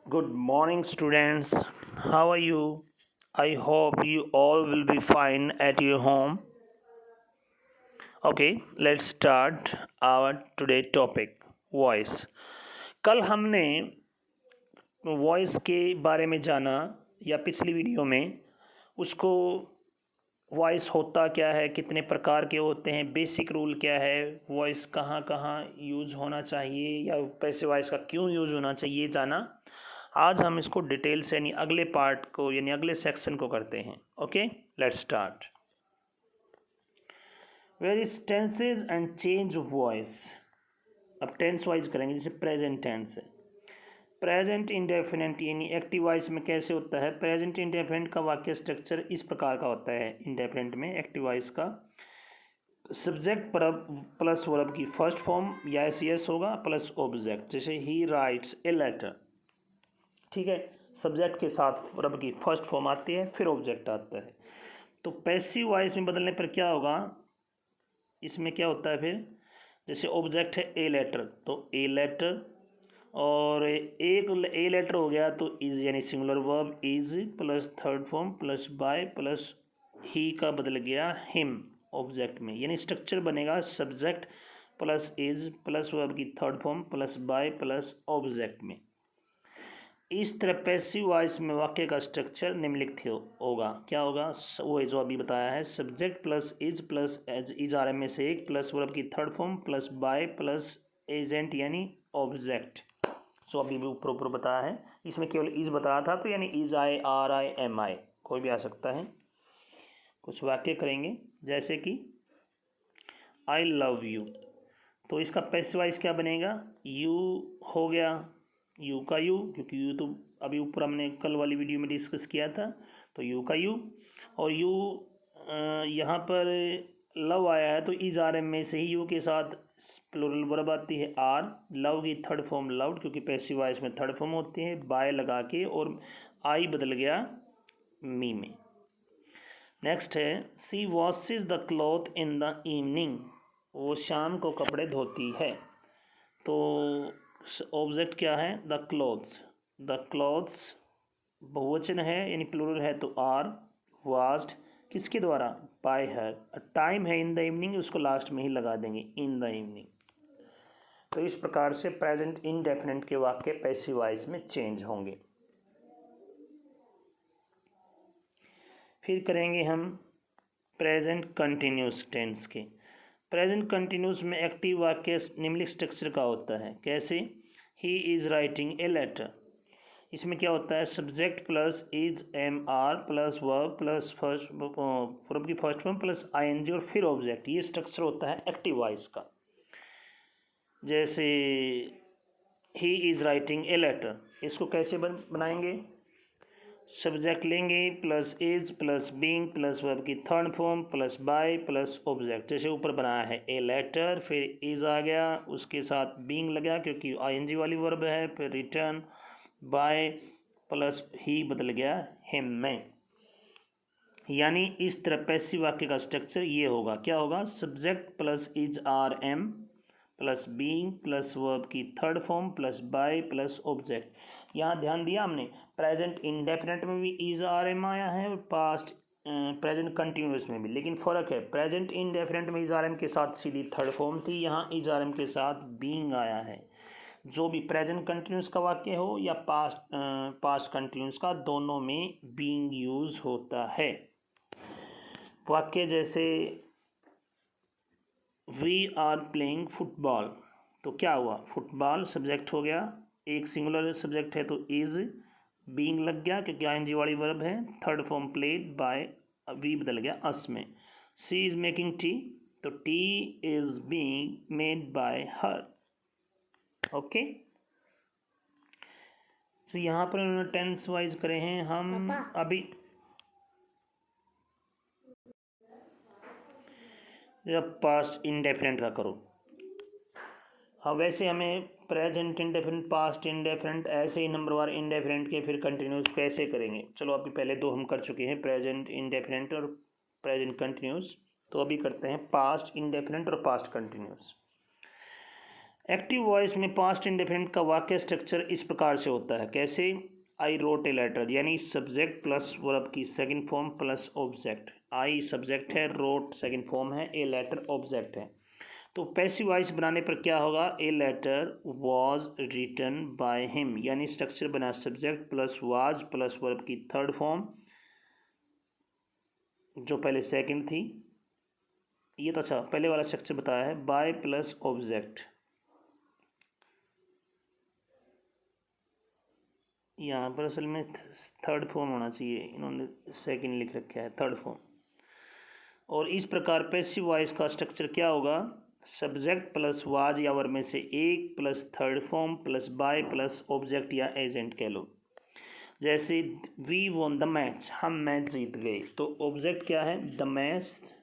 Good morning, students. How are you? I hope you all will be fine at your home. Okay, let's start our today topic voice. कल हमने voice के बारे में जाना या पिछली वीडियो में उसको वॉइस होता क्या है, कितने प्रकार के होते हैं, बेसिक रूल क्या है, वॉइस कहाँ कहाँ यूज़ होना चाहिए या पैसे वॉइस का क्यों यूज़ होना चाहिए जाना। आज हम इसको डिटेल से यानी अगले पार्ट को यानी अगले सेक्शन को करते हैं। Okay, let's start. Where is tenses and change of voice. अब टेंस वाइज करेंगे, जैसे प्रेजेंट टेंस है, प्रेजेंट इंडेफिनिट यानी एक्टिव वॉइस में कैसे होता है। प्रेजेंट इंडेफिनिट का वाक्य स्ट्रक्चर इस प्रकार का होता है। इंडेफिनिट में एक्टिव वॉइस का सब्जेक्ट प्लस वर्ब की फर्स्ट फॉर्म यस होगा प्लस ऑब्जेक्ट, जैसे ही राइट्स ए लेटर। ठीक है, सब्जेक्ट के साथ वर्ब की फर्स्ट फॉर्म आती है, फिर ऑब्जेक्ट आता है। तो पैसिव वॉइस में बदलने पर क्या होगा, इसमें क्या होता है फिर, जैसे ऑब्जेक्ट है ए लेटर, तो ए लेटर, और एक ए लेटर हो गया तो इज यानी singular verb is plus third form plus by plus he का बदल गया हिम ऑब्जेक्ट में, यानी स्ट्रक्चर बनेगा subject plus is plus verb की third form plus by plus object में। इस तरह पैसिव वॉइस में वाक्य का स्ट्रक्चर निम्नलिखित होगा। क्या होगा, वो है जो अभी बताया है, subject plus as is are am में से एक प्लस वर्ब की third form plus by plus agent यानी ऑब्जेक्ट। जो अभी भी ऊपर ऊपर बताया है, इसमें केवल इज बताया था, तो यानी is I are I am I कोई भी आ सकता है। कुछ वाक्य करेंगे, जैसे कि आई लव यू, तो इसका पैसिव वॉइस क्या बनेगा, यू हो गया, यू का यू, क्योंकि यू तो अभी ऊपर हमने कल वाली वीडियो में डिस्कस किया था, तो यू का यू, और यू यहाँ पर लव आया है तो इज आर एम में से ही यू के साथ प्लूरल वर्ब आती है आर, लव की थर्ड फॉर्म लव्ड, क्योंकि पैसिव वॉइस में थर्ड फॉर्म होती है, बाय लगा के, और आई बदल गया मी में। नेक्स्ट है she washes the cloth in the evening, वो शाम को कपड़े धोती है, तो ऑब्जेक्ट क्या है, द क्लॉथ्स। द क्लॉथ्स बहुवचन है यानी प्लूरल है तो आर, वाश्ड किसके द्वारा, बाय हर, टाइम है इन द इवनिंग, उसको लास्ट में ही लगा देंगे इन द इवनिंग। तो इस प्रकार से प्रेजेंट इंडेफिनिट के वाक्य पैसिव वॉइस में चेंज होंगे। फिर करेंगे हम प्रेजेंट कंटिन्यूस टेंस के। प्रेजेंट कंटिन्यूस में एक्टिव वाक्य निम्नलिखित स्ट्रक्चर का होता है। कैसे, he is writing a letter, इसमें क्या होता है, subject plus is am are plus verb plus first verb की first form plus I N G और फिर ऑब्जेक्ट, ये स्ट्रक्चर होता है एक्टिव वॉइस का। जैसे he is writing a letter, इसको कैसे बनाएंगे, सब्जेक्ट लेंगे plus is plus being plus verb की third form plus by plus object, जैसे ऊपर बनाया है ए लेटर, फिर इज आ गया, उसके साथ बीइंग लगा क्योंकि आईएनजी वाली वर्ब है, फिर रिटर्न बाय प्लस ही बदल गया हिम में। यानी इस तरह पैसिव वाक्य का स्ट्रक्चर ये होगा। क्या होगा, subject plus is are am plus being plus verb की third form plus by plus object. यहाँ ध्यान दिया हमने, प्रेजेंट इंडेफिनिट में भी इज आर एम आया है और पास्ट प्रेजेंट कंटिन्यूस में भी, लेकिन फ़र्क है, प्रेजेंट इंडेफिनिट में इज आर एम के साथ सीधी थर्ड फॉर्म थी, यहाँ इज आर एम के साथ बीइंग आया है। जो भी प्रेजेंट कंटिन्यूस का वाक्य हो या पास्ट कंटिन्यूस का, दोनों में बीइंग यूज होता है। वाक्य जैसे वी आर प्लेइंग फुटबॉल, तो क्या हुआ, फुटबॉल सब्जेक्ट हो गया, एक सिंगुलर सब्जेक्ट है तो इज, बीइंग लग गया क्योंकि आईएनजी वाली वर्ब है, third form played by, we बदल गया अस में। सी इज मेकिंग टी, तो tea is being made by her. Okay, तो यहाँ पर उन्होंने टेंस वाइज करे हैं हम अभी। जब पास्ट इंडेफिनिट का करो, हाँ वैसे हमें प्रेजेंट इंडेफिनिट पास्ट इंडेफिनिट ऐसे ही नंबरवार इंडेफिनिट के फिर कंटिन्यूस कैसे करेंगे। चलो अभी पहले दो हम कर चुके हैं, प्रेजेंट इंडेफिनिट और प्रेजेंट कंटिन्यूस, तो अभी करते हैं पास्ट इंडेफिनिट और पास्ट कंटिन्यूस। एक्टिव वॉइस में पास्ट इंडेफिनिट का वाक्य स्ट्रक्चर इस प्रकार से होता है। कैसे? आई रोट ए लेटर, यानी सब्जेक्ट प्लस वर्ब की second form plus object. I subject है, रोट सेकंड फॉर्म है, ए लेटर ऑब्जेक्ट है। तो पैसिव वॉइस बनाने पर क्या होगा? A letter was written by him, यानी स्ट्रक्चर बना subject plus was plus verb की थर्ड फॉर्म, जो पहले सेकंड थी। ये तो अच्छा पहले वाला स्ट्रक्चर बताया है, बाय प्लस ऑब्जेक्ट। यहाँ पर असल में थर्ड फॉर्म होना चाहिए, इन्होंने सेकंड लिख रखा है, थर्ड फॉर्म। और इस प्रकार पैसिव वॉइस का स्ट्रक्चर क्या होगा? सब्जेक्ट प्लस वाज या वर्ब में से एक plus third form plus by plus object या एजेंट कह लो। जैसे वी वॉन द मैच, हम मैच जीत गए, तो ऑब्जेक्ट क्या है? The match.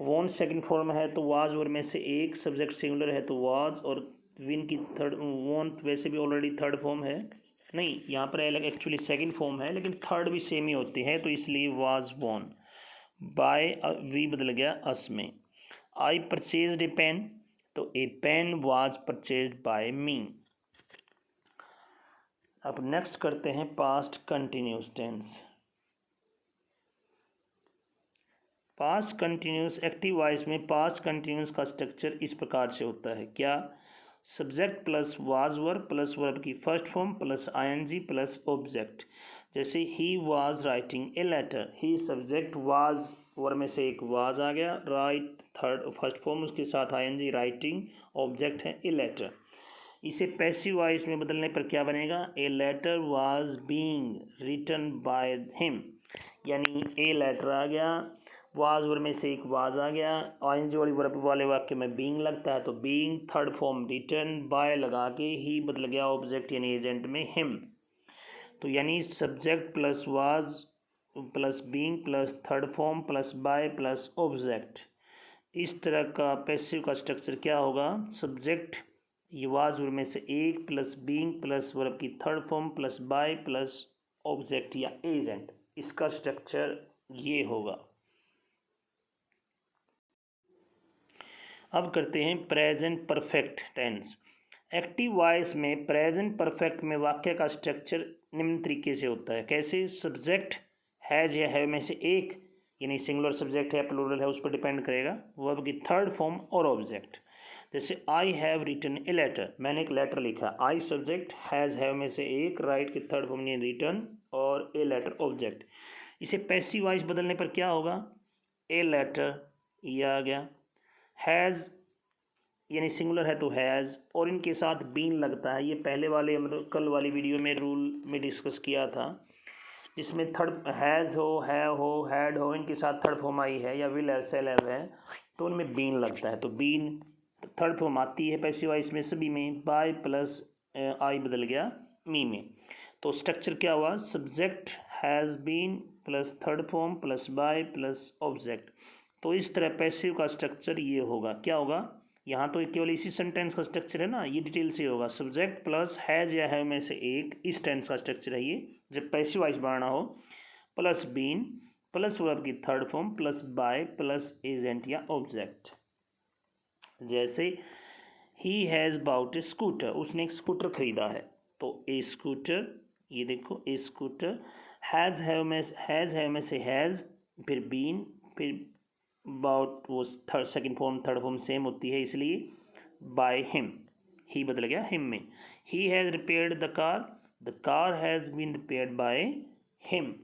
Won second form है तो वाज वर्ब में से एक, सब्जेक्ट सिंगुलर है तो वाज, और विन की थर्ड, वॉन वैसे भी ऑलरेडी थर्ड फॉर्म है, नहीं यहाँ पर अलग एक्चुअली सेकंड फॉर्म है लेकिन थर्ड भी सेम ही होती है, तो इसलिए वाज वॉन। बाय वी बदल गया अस में। आई परचेज्ड ए पेन, तो a pen was purchased by me. अब नेक्स्ट करते हैं past continuous tense. Past continuous active voice में पास्ट कंटिन्यूस का स्ट्रक्चर इस प्रकार से होता है। क्या? Subject plus was verb plus verb की first form plus ING plus object. जैसे he was writing a letter, he subject, was verb में से एक वाज आ गया, राइट थर्ड फर्स्ट फॉर्म उसके साथ आईएनजी, राइटिंग ऑब्जेक्ट है ए लेटर। इसे पैसिव वॉइस में बदलने पर क्या बनेगा? A letter was being written by him, यानी ए लेटर आ गया, वाज वर्ब में से एक वाज आ गया, आईएनजी वाली वर्ब वाले वाक्य में बीइंग लगता है तो being third form written, by लगा के ही बदल गया ऑब्जेक्ट यानी एजेंट में हिम। तो यानी subject plus was plus being plus third form plus by plus object. इस तरह का पैसिव का स्ट्रक्चर क्या होगा? सब्जेक्ट ये वाज वर्ब में से एक प्लस बीइंग प्लस वर्ब की third form plus by plus object या एजेंट, इसका स्ट्रक्चर ये होगा। अब करते हैं present perfect tense. Active voice में प्रेजेंट परफेक्ट में वाक्य का स्ट्रक्चर निम्न तरीके से होता है। कैसे? सब्जेक्ट हैज या हैव में से एक, यानी सिंगुलर सब्जेक्ट है प्लूरल है उस पर डिपेंड करेगा, वर्ब की थर्ड फॉर्म और ऑब्जेक्ट। जैसे I have written a letter, मैंने एक लेटर लिखा, आई सब्जेक्ट, हैज हैव में से एक, राइट की थर्ड फॉर्म यानी रिटन, और ए लेटर ऑब्जेक्ट। इसे पैसिव वॉइस बदलने पर क्या होगा? ए लेटर ये आ गया, हैज़ यानी सिंगुलर है तो हैज़, और इनके साथ बीन लगता है। ये पहले वाले मतलब कल वाली वीडियो में रूल में डिस्कस किया था, जिसमें थर्ड हैज़ हो, हैव हो, हैड हो, इनके साथ थर्ड फॉर्म आई है या विल हैव सेल हैव है तो उनमें बीन लगता है, तो बीन थर्ड फॉर्म आती है पैसिव वॉइस में सभी में। बाय प्लस आई बदल गया मी में, तो स्ट्रक्चर क्या हुआ? Subject has been plus third form plus by plus object. तो इस तरह पैसिव का स्ट्रक्चर ये होगा। क्या होगा? यहाँ तो केवल इसी सेंटेंस का स्ट्रक्चर है ना, ये डिटेल से होगा। सब्जेक्ट प्लस हैज या हैव में से एक, इस टेंस का स्ट्रक्चर है ये जब पैसिव वॉइस बनाना हो, प्लस बीन प्लस वर्ब की third form plus by plus agent या ऑब्जेक्ट। जैसे he has bought a scooter, उसने एक स्कूटर खरीदा है, तो ए स्कूटर, ये देखो ए स्कूटर, हैज़ हैव में से हैज़, फिर बीन, फिर बाउट वो second form third form same होती है इसलिए बाय हिम, ही बदल गया हिम में। He has repaired the car has been repaired by him.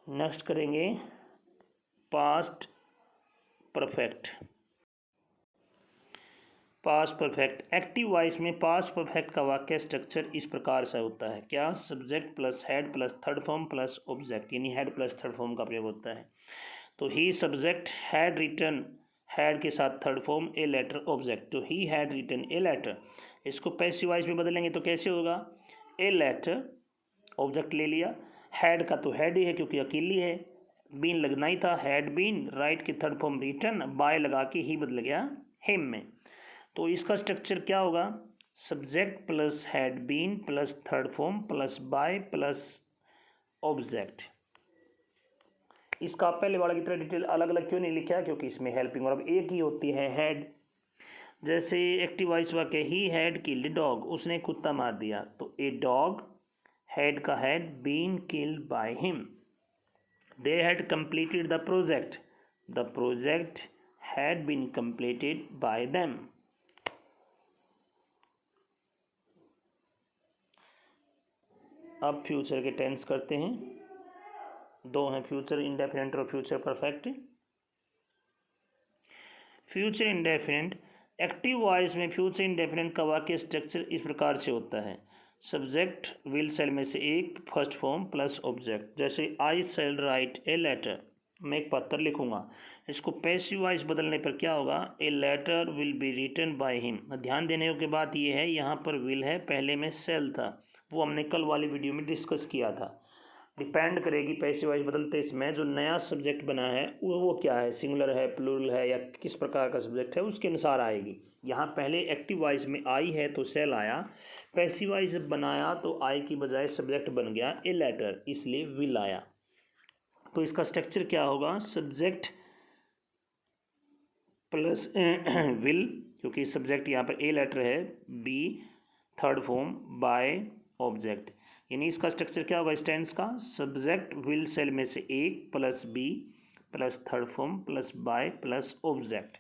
Next करेंगे past perfect. Past perfect active voice में पास्ट परफेक्ट का वाक्य स्ट्रक्चर इस प्रकार से होता है। क्या? Subject plus had plus third form plus object, यानी हेड प्लस थर्ड फॉर्म का प्रयोग होता है। तो he subject had written, had के साथ third form, a letter object, तो he had written a letter. इसको पैसिव वॉइस में बदलेंगे तो कैसे होगा? ए लेटर ऑब्जेक्ट ले लिया, हैड का तो हैड ही है क्योंकि अकेली है, बीन लगना ही था, हैड बीन, राइट की थर्ड फॉर्म रिटन, बाय लगा के ही बदल गया हिम में। तो इसका स्ट्रक्चर क्या होगा? Subject plus had been plus third form plus by plus object. इसका पहले वाले की तरह डिटेल अलग अलग क्यों नहीं लिखा, क्योंकि इसमें हेल्पिंग वर्ब एक ही होती है, हैड। जैसे एक्टिव वॉइस वाक्य, ही हैड किल्ड डॉग, उसने कुत्ता मार दिया, तो ए डॉग, हैड का had, been killed by him. They had completed the project had been completed by them. अब फ्यूचर के टेंस करते हैं, दो हैं, फ्यूचर इंडेफिनिट और future perfect. Future indefinite, active voice में फ्यूचर इंडेफिनिट का वाक्य स्ट्रक्चर इस प्रकार से होता है, सब्जेक्ट विल सेल में से एक, फर्स्ट फॉर्म प्लस ऑब्जेक्ट। जैसे I cell right a letter, मैं एक पत्र लिखूंगा, इसको पैसिव वॉइस बदलने पर क्या होगा, a letter will be written by him. ध्यान देने की बात यह है, यहाँ पर विल है, पहले में सेल था, वो हमने कल वाली वीडियो में डिस्कस किया था। डिपेंड करेगी पैसिव वॉइस बदलते इसमें जो नया सब्जेक्ट बना है वो क्या है, सिंगुलर है, प्लूरल है, या किस प्रकार का सब्जेक्ट है, उसके अनुसार आएगी। यहाँ पहले एक्टिव वॉइस में आई है तो सेल आया, पैसिव वॉइस बनाया तो आई की बजाय सब्जेक्ट बन गया ए लेटर, इसलिए विल आया। तो इसका स्ट्रक्चर क्या होगा, सब्जेक्ट प्लस विल, क्योंकि सब्जेक्ट यहाँ पर ए लेटर है, be third form by object, यानी इसका स्ट्रक्चर क्या होगा, टेंस का, सब्जेक्ट विल सेल में से एक plus be plus third form plus by plus object.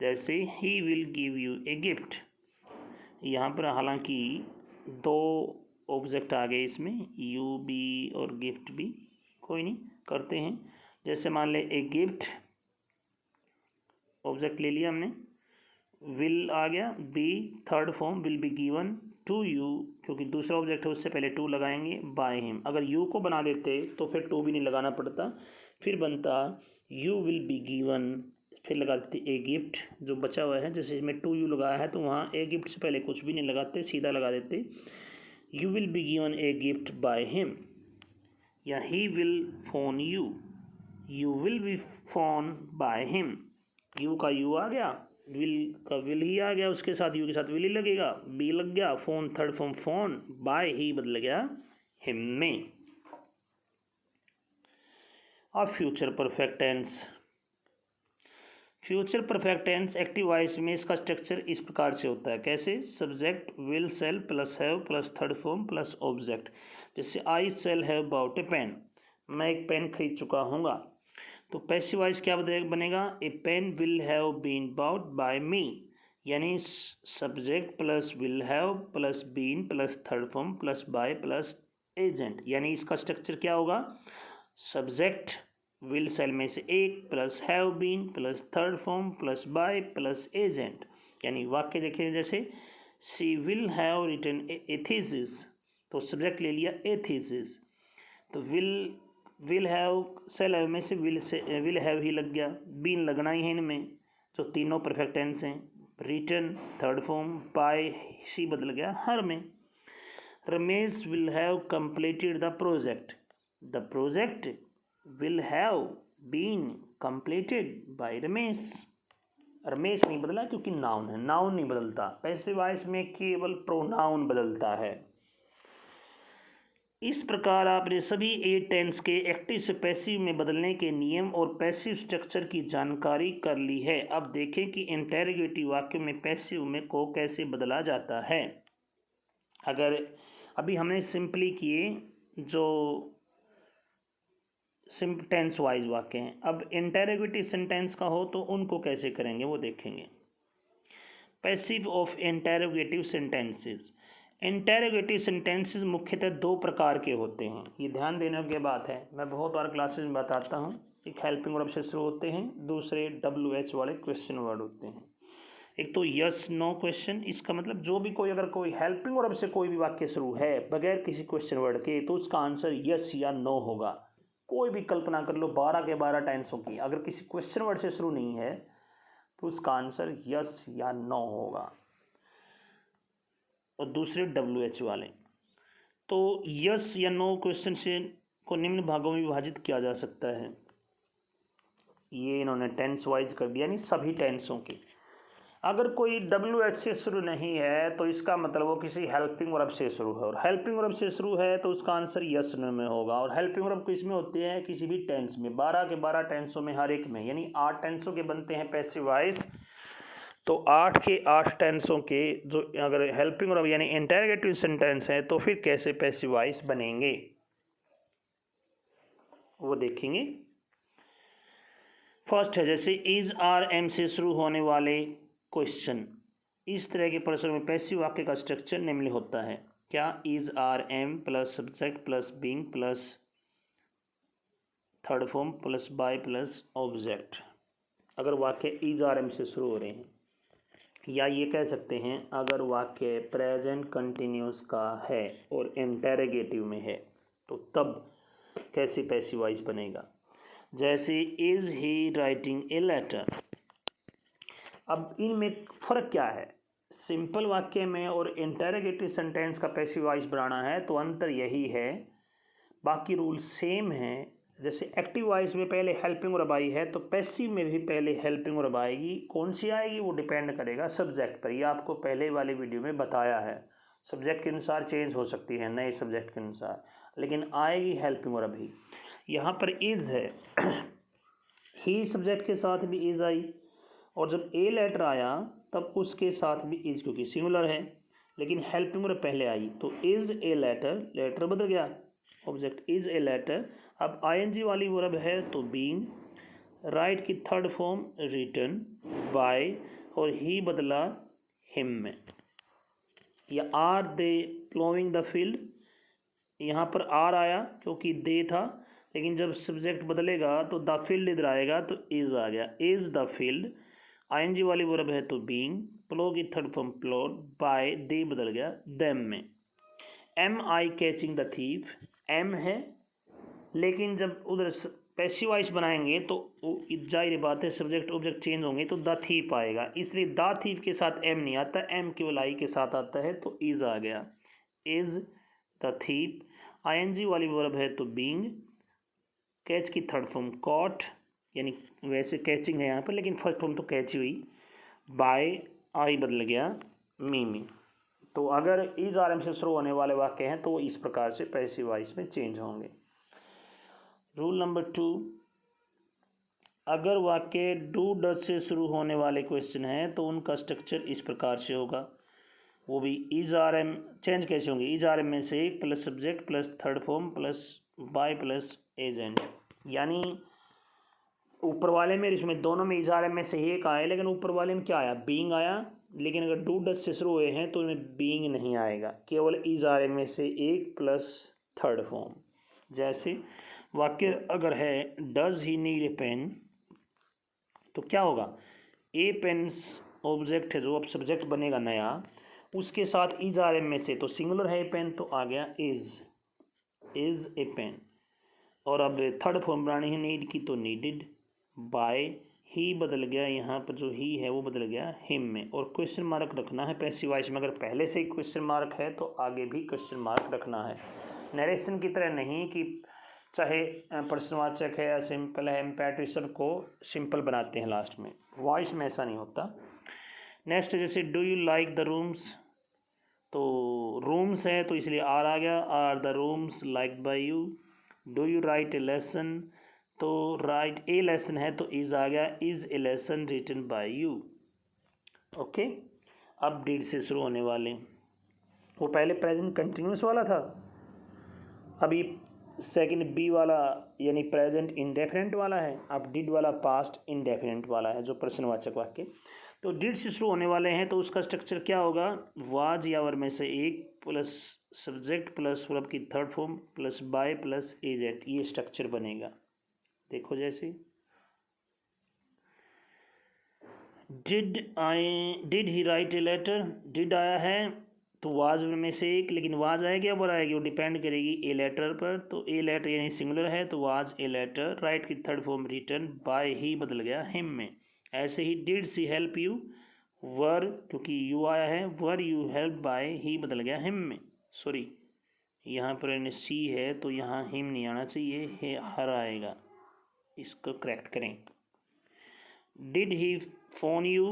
जैसे he will give you a gift, यहाँ पर हालांकि दो ऑब्जेक्ट आ गए इसमें, यू बी और गिफ्ट भी, कोई नहीं, करते हैं। जैसे मान ले ए गिफ्ट, ऑब्जेक्ट ले लिया हमने, विल आ गया, be third form will be given to you, क्योंकि दूसरा ऑब्जेक्ट है उससे पहले टू लगाएंगे, बाय हिम। अगर यू को बना देते तो फिर टू भी नहीं लगाना पड़ता, फिर बनता यू विल बी गिवन, फिर लगा देते ए गिफ्ट जो बचा हुआ है, जैसे इसमें टू यू लगाया है तो वहाँ ए गिफ्ट से पहले कुछ भी नहीं लगाते, सीधा लगा देते you will be given a gift by him, या he will phone you, you will be phone by him. You का यू आ गया, विल का विल ही आ गया, उसके साथ यू के साथ विल ही लगेगा, बी लग गया, phone third form phone, by he बदल गया हिम में। अब future perfect tense, future perfect tense active voice में इसका स्ट्रक्चर इस प्रकार से होता है, कैसे, subject will shall plus have plus third form plus object. जैसे I shall have bought a pen, मैं एक पेन खरीद चुका हूँगा, तो पैसिव वॉइस क्या बनेगा, a pen will have been bought by me, यानी subject plus will have plus been plus third form plus by plus agent, यानी इसका स्ट्रक्चर क्या होगा, सब्जेक्ट विल सेल में से एक plus have been plus third form plus by plus agent. यानी वाक्य देखिए, जैसे she will have written a thesis, तो सब्जेक्ट ले लिया ए थीसिस, तो विल हैव सेल हैव में से विल हैव ही लग गया, बीन लगना ही है इनमें, जो तीनों परफेक्ट टेंस हैं। Written third form, by she बदल गया हर में। Ramesh will have completed the project will have been completed by Ramesh. Ramesh नहीं बदला क्योंकि नाउन है, नाउन नहीं बदलता, पैसिव वॉइस में केवल प्रोनाउन बदलता है। इस प्रकार आपने सभी 8 टेंस के एक्टिव से पैसिव में बदलने के नियम और पैसिव स्ट्रक्चर की जानकारी कर ली है। अब देखें कि इंटेरोगेटिव वाक्यों में पैसिव में को कैसे बदला जाता है। अगर अभी हमने सिंपली किए जो टेंस वाइज वाक्य हैं, अब इंटेरोगेटिव सेंटेंस का हो तो उनको कैसे करेंगे वो देखेंगे। Passive of interrogative sentences, interrogative sentences मुख्यतः दो प्रकार के होते हैं, ये ध्यान देने की बात है, मैं बहुत बार क्लासेस में बताता हूँ। एक हेल्पिंग वर्ब से शुरू होते हैं, दूसरे WH वाले क्वेश्चन वर्ड होते हैं। एक तो यस नो क्वेश्चन, इसका मतलब जो भी कोई अगर कोई हेल्पिंग वर्ब से कोई भी वाक्य शुरू है बगैर किसी क्वेश्चन वर्ड के तो उसका आंसर यस या नो होगा। कोई भी कल्पना कर लो 12 के 12 टेंसों की, अगर किसी क्वेश्चन वर्ड से शुरू नहीं है तो उसका आंसर यस या नो होगा। और दूसरे WH वाले, तो यस या नो क्वेश्चन से को निम्न भागों में विभाजित किया जा सकता है। ये इन्होंने टेंस वाइज कर दिया, नहीं सभी टेंसों के। अगर कोई WH से शुरू नहीं है तो इसका मतलब वो किसी हेल्पिंग वर्ब से शुरू है, और हेल्पिंग वर्ब से शुरू है तो उसका आंसर यस नो में होगा। और हेल्पिंग वर्ब किस में होती है? किसी भी टेंस में, 12 के 12 टेंसों में, हर एक में, यानी 8 टेंसों के बनते हैं पैसिव वॉइस। तो 8 के 8 टेंसों के जो अगर हेल्पिंग वर्ब यानी इंटरोगेटिव सेंटेंस है तो फिर कैसे पैसिव वॉइस बनेंगे वो देखेंगे। फर्स्ट है जैसे इज आर एम से शुरू होने वाले क्वेश्चन, इस तरह के प्रश्न में पैसिव वाक्य का स्ट्रक्चर निम्न होता है। क्या? Is are am plus subject plus being plus third form plus by plus object. अगर वाक्य इज आर एम से शुरू हो रहे हैं, या ये कह सकते हैं अगर वाक्य प्रेजेंट कंटिन्यूस का है और इंटरोगेटिव में है तो तब कैसे पैसिव वॉइस बनेगा। जैसे is he writing a letter. अब इनमें फ़र्क क्या है? सिंपल वाक्य में और इंटरोगेटिव सेंटेंस का पैसिव वॉइस बनाना है तो अंतर यही है, बाकी रूल सेम है। जैसे एक्टिव वॉइस में पहले हेल्पिंग वर्ब आई है तो पैसिव में भी पहले हेल्पिंग वर्ब आएगी। कौन सी आएगी वो डिपेंड करेगा सब्जेक्ट पर, ये आपको पहले वाले वीडियो में बताया है। सब्जेक्ट के अनुसार चेंज हो सकती है, नए सब्जेक्ट के अनुसार, लेकिन आएगी हेल्पिंग वर्ब ही। यहाँ पर इज है, ही सब्जेक्ट के साथ भी इज आई, और जब ए लेटर आया तब उसके साथ भी इज, क्योंकि सिंगुलर है, लेकिन हेल्पिंग वर्ब पहले आई तो इज ए लेटर, लेटर बदल गया, ऑब्जेक्ट इज ए लेटर। अब आईएनजी वाली वर्ब है तो बीइंग, राइट की थर्ड फॉर्म रिटन, बाय, और ही बदला हिम में। या are they ploughing the field, यहाँ पर आर आया क्योंकि दे था, लेकिन जब सब्जेक्ट बदलेगा तो द फील्ड इधर आएगा तो इज आ गया, इज द फील्ड। आईएनजी वाली वर्ब है तो बीइंग, प्लो की third form ploughed, by they बदल गया देम में। Am I catching the thief, am है, लेकिन जब उधर पैसिव वॉइस बनाएंगे तो जाहिर बात है सब्जेक्ट ऑब्जेक्ट चेंज होंगे तो द थीफ आएगा, इसलिए द थीफ के साथ एम नहीं आता, एम केवल आई के साथ आता है तो इज आ गया, इज द थीफ। आईएनजी वाली वर्ब है तो बीइंग, कैच की थर्ड फॉर्म कॉट, यानी वैसे कैचिंग है यहाँ पर लेकिन फर्स्ट फॉर्म तो कैच हुई, बाय आई बदल गया मी में। तो अगर इज आर एम से शुरू होने वाले वाक्य हैं तो वो इस प्रकार से पैसिव वॉइस में चेंज होंगे। रूल नंबर 2, अगर वाक्य डू डज से शुरू होने वाले क्वेश्चन हैं तो उनका स्ट्रक्चर इस प्रकार से होगा, वो भी इज आर एम चेंज कैसे होंगे? इज आर एम में से एक plus subject plus third form plus by plus agent, यानी ऊपर वाले में इसमें दोनों में इज आर एम में से एक आया, लेकिन ऊपर वाले में क्या आया? बीइंग आया, लेकिन अगर डू डज से शुरू हुए हैं तो उनमें बीइंग नहीं आएगा, केवल इज आर एम में से एक प्लस थर्ड फॉर्म। जैसे वाक्य अगर है does he need a pen, तो क्या होगा? ए पेन्स ऑब्जेक्ट है जो अब सब्जेक्ट बनेगा नया, उसके साथ इज आर एम में से तो सिंगुलर है ए पेन तो आ गया इज ए पेन। और अब थर्ड फॉर्म बनानी है नीड की तो नीडिड, बाय ही बदल गया, यहाँ पर जो ही है वो बदल गया हिम में। और क्वेश्चन मार्क रखना है पैसिव वॉइस में, अगर पहले से ही क्वेश्चन मार्क है तो आगे भी क्वेश्चन मार्क रखना है। नरेशन की तरह नहीं कि चाहे प्रश्नवाचक है या सिंपल है, इम्पेरेटिव को सिंपल बनाते हैं लास्ट में, वॉइस में ऐसा नहीं होता। नेक्स्ट जैसे do you like the rooms, तो रूम्स है तो इसलिए आर आ गया, are the rooms like by you. Do you write a lesson, तो राइट ए लेसन है तो इज आ गया, is a lesson written by you. Okay, अब डिड से शुरू होने वाले, वो पहले प्रेजेंट कंटिन्यूस वाला था, अभी सेकंड बी वाला यानी प्रेजेंट इंडेफिनिट वाला है, अब डिड वाला पास्ट इंडेफिनिट वाला है जो प्रश्नवाचक वाक्य। तो डिड से शुरू होने वाले हैं तो उसका स्ट्रक्चर क्या होगा? वाज या वर में से एक प्लस सब्जेक्ट प्लस वर्ब की third form plus by plus agent, ये स्ट्रक्चर बनेगा। देखो जैसे did he write a letter, did आया है तो वाज में से एक, लेकिन वाज आएगी या वर आएगी वो डिपेंड करेगी ए लेटर पर, तो ए लेटर यानी सिंगुलर है तो वाज ए लेटर, राइट की third form written, by he बदल गया हिम में। ऐसे ही did she help you, were क्योंकि यू आया है, were you help by he बदल गया हिम में। सॉरी यहाँ पर सी है तो यहाँ हिम नहीं आना चाहिए, हर आएगा, इसको करेक्ट करें। Did he phone you,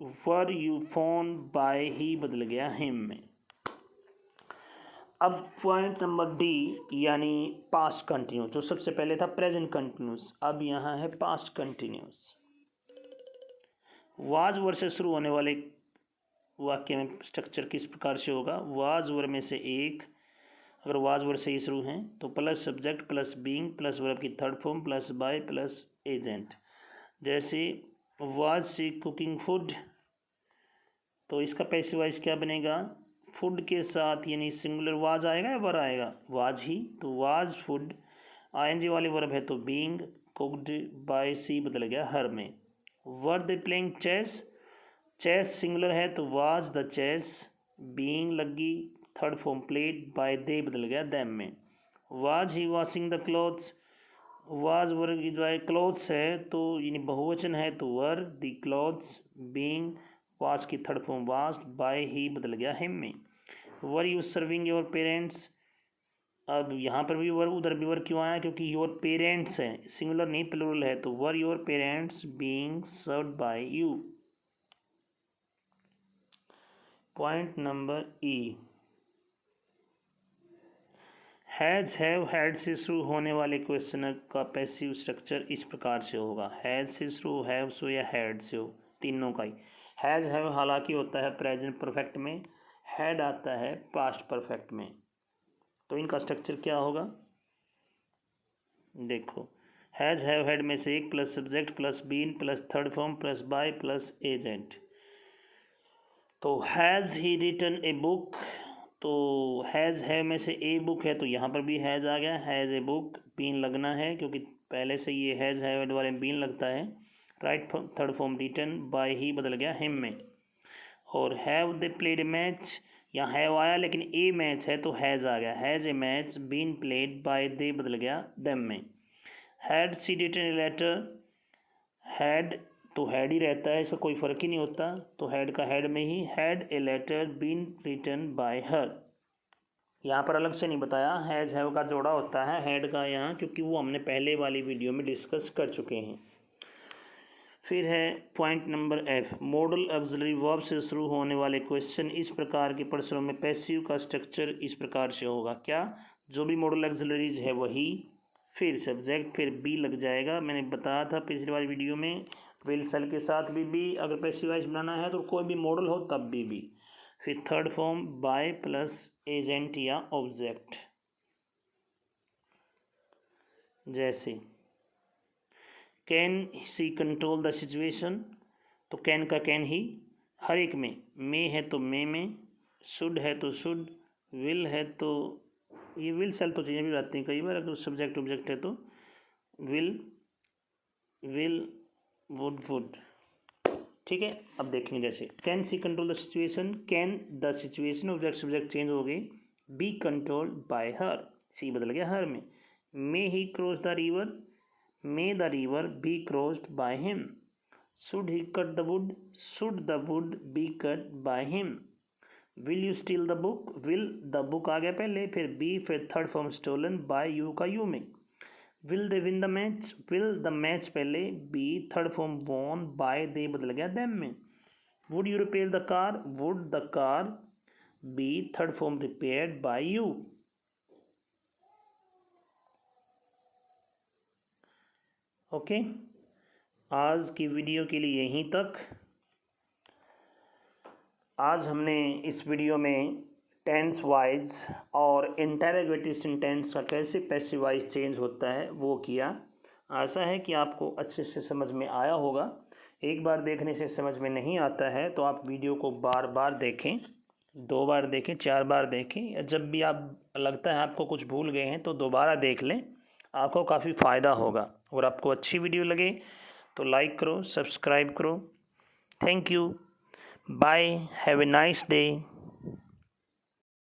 were you phone by he बदल गया हिम में। अब पॉइंट नंबर डी यानी पास्ट कंटिन्यूस, जो सबसे पहले था प्रेजेंट कंटिन्यूस, अब यहाँ है पास्ट कंटिन्यूस। वाज वर से शुरू होने वाले वाक्य में स्ट्रक्चर किस प्रकार से होगा? वाज वर में से एक, अगर वाज वर से ही शुरू हैं तो plus subject plus being plus verb की third form plus by plus agent. जैसे वाज सी कुकिंग फूड, तो इसका पैसिव वॉइस क्या बनेगा? फूड के साथ यानी सिंगुलर वाज आएगा या वर आएगा? वाज ही, तो वाज फूड, आईएनजी वाले वर्ब है तो बीइंग, कुक्ड बाय सी बदल गया हर में। Were they playing chess, chess singular है तो वाज द चेस, बीइंग लगी third form played, by they बदल गया देम में। Was he washing the clothes, was वर्ग की जो है क्लॉथ्स है तो यानी बहुवचन है तो were the clothes, being was की third form was, bye he बदल गया हिम में। Were you serving your parents, अब यहाँ पर भी वर उधर भी वर क्यों आया? क्योंकि योर पेरेंट्स है, सिंगुलर नहीं प्लूरल है, तो were your parents being served by you. Point number E, has have had से शुरू होने वाले क्वेश्चन का पैसिव स्ट्रक्चर इस प्रकार से होगा। हैज़ से शुरू, हैव से या हैड से हो, तीनों का ही। हैज़ हैव हालांकि होता है प्रेजेंट परफेक्ट में, हैड आता है पास्ट परफेक्ट में, तो इनका स्ट्रक्चर क्या होगा? देखो, हैज़ हैव हैड में से एक plus subject plus been plus third form plus by plus agent. तो has he written a book, तो हैज़ हैव में से ए बुक है तो यहाँ पर भी हैज़ आ गया, हैज़ ए बुक, बीन लगना है क्योंकि पहले से ये हैज़ हैव वाले में बीन लगता है। Write third form written by he बदल गया हिम में। और have they played a match, यहाँ हैव आया लेकिन ए मैच है तो हैज़ आ गया, has a match been played by they बदल गया देम में। Had she written a letter, had तो हैड ही रहता है, इसका कोई फ़र्क ही नहीं होता, तो हैड का हैड में ही, had a letter been written by her. यहाँ पर अलग से नहीं बताया, हैज़ हैव का जोड़ा होता है हैड का यहाँ, क्योंकि वो हमने पहले वाली वीडियो में डिस्कस कर चुके हैं। फिर है point number F, model auxiliary verb से शुरू होने वाले क्वेश्चन इस प्रकार के प्रश्नों में पैसिव का स्ट्रक्चर इस प्रकार से होगा। क्या? जो भी मॉडल ऑक्सिलरीज है वही, फिर सब्जेक्ट, फिर बी लग जाएगा। मैंने बताया था पिछली वाली वीडियो में, विल सेल के साथ भी अगर पैसिव वॉइस बनाना है तो कोई भी मॉडल हो तब भी। फिर third form by plus agent या ऑब्जेक्ट। जैसे can she control the situation, तो कैन का कैन ही हर एक में, मे है तो मे में, शुड है तो शुड, विल है तो ये विल सेल तो चीज़ें भी आती हैं कई बार, अगर सब्जेक्ट ऑब्जेक्ट है तो विल वुड। ठीक है, अब देखेंगे जैसे can she control the situation, can the situation object subject change हो गए, be controlled by her, she बदल गया हर में। May he cross the river, may the river be crossed by him. Should he cut the wood, should the wood be cut by him. Will you steal the book, will the book आ गया पहले, फिर be, फिर third form stolen, by you का you में। Will they win the match, will the match पहले, be third form won, by they बदल गया देम में। Would you repair the car, would the car be third form repaired by you. Okay, आज की video के लिए यहीं तक। आज हमने इस वीडियो में टेंस वाइज और इंटरोगेटिव सेंटेंस का कैसे पैसिव वाइज चेंज होता है वो किया। आशा है कि आपको अच्छे से समझ में आया होगा। एक बार देखने से समझ में नहीं आता है तो आप वीडियो को बार बार देखें, 2 बार देखें, 4 बार देखें, या जब भी आप लगता है आपको कुछ भूल गए हैं तो दोबारा देख लें, आपको काफ़ी फ़ायदा होगा। और आपको अच्छी वीडियो लगे तो लाइक करो, सब्सक्राइब करो। Thank you, bye, have a nice day.